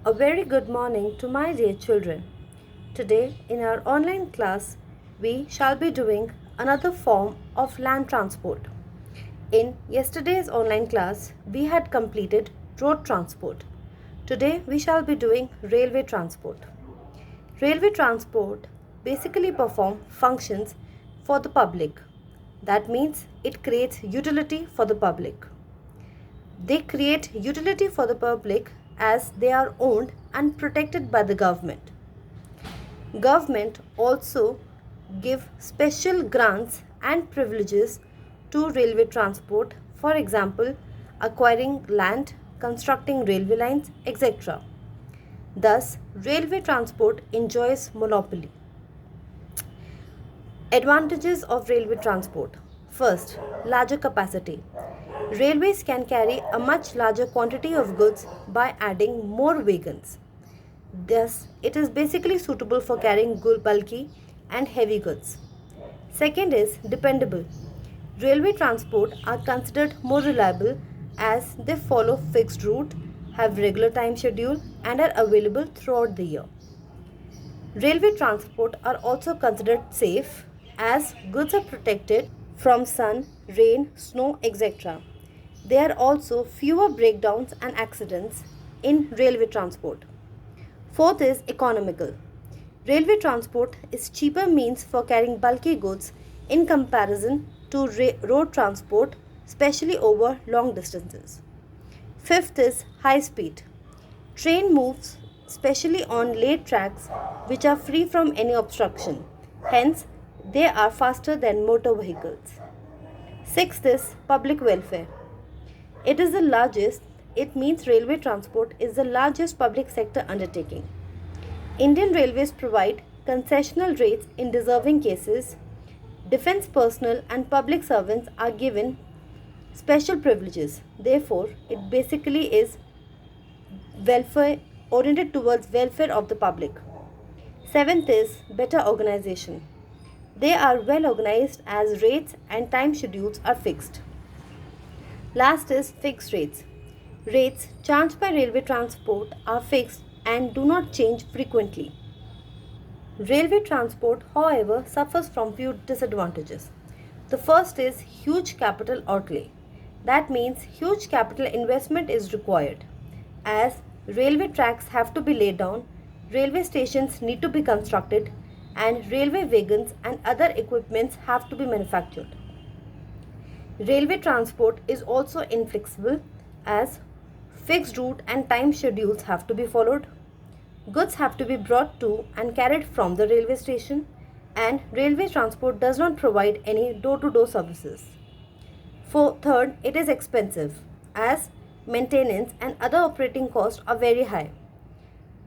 A very good morning to my dear children. Today, in our online class, we shall be doing another form of land transport. In yesterday's online class, we had completed road transport. Today, we shall be doing railway transport. Railway transport basically perform functions for the public. That means it creates utility for the public. They create utility for the public as they are owned and protected by the government. Government also give special grants and privileges to railway transport, for example, acquiring land, constructing railway lines, etc. Thus, railway transport enjoys monopoly. Advantages of railway transport. First, larger capacity. Railways can carry a much larger quantity of goods by adding more wagons. Thus, it is basically suitable for carrying bulky and heavy goods. Second is dependable. Railway transport are considered more reliable as they follow fixed route, have regular time schedule and are available throughout the year. Railway transport are also considered safe as goods are protected from sun, rain, snow, etc. There are also fewer breakdowns and accidents in railway transport. Fourth is economical. Railway transport is cheaper means for carrying bulky goods in comparison to road transport, especially over long distances. Fifth is high speed. Train moves especially on laid tracks which are free from any obstruction. Hence, they are faster than motor vehicles. Sixth is public welfare. It means railway transport is the largest public sector undertaking. Indian Railways provide concessional rates in deserving cases. Defense personnel and public servants are given special privileges. Therefore, it basically is welfare oriented towards welfare of the public. Seventh is better organization. They are well organized as rates and time schedules are fixed. Last is fixed rates. Rates charged by railway transport are fixed and do not change frequently. Railway transport, however, suffers from few disadvantages. The first is huge capital outlay. That means huge capital investment is required. As railway tracks have to be laid down, railway stations need to be constructed, and railway wagons and other equipments have to be manufactured. Railway transport is also inflexible as fixed route and time schedules have to be followed. Goods have to be brought to and carried from the railway station, and railway transport does not provide any door-to-door services. Third, it is expensive as maintenance and other operating costs are very high.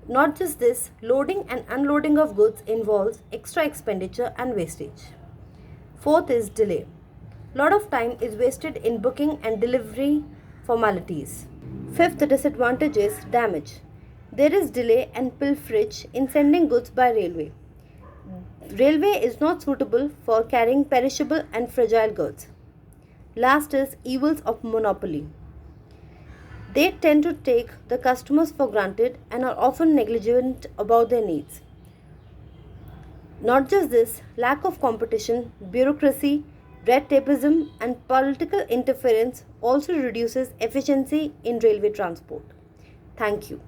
Not just this, loading and unloading of goods involves extra expenditure and wastage. Fourth is delay. Lot of time is wasted in booking and delivery formalities. Fifth disadvantage is damage. There is delay and pilferage in sending goods by railway. Railway is not suitable for carrying perishable and fragile goods. Last is evils of monopoly. They tend to take the customers for granted and are often negligent about their needs. Not just this, lack of competition, bureaucracy, red tapeism and political interference also reduces efficiency in railway transport. Thank you.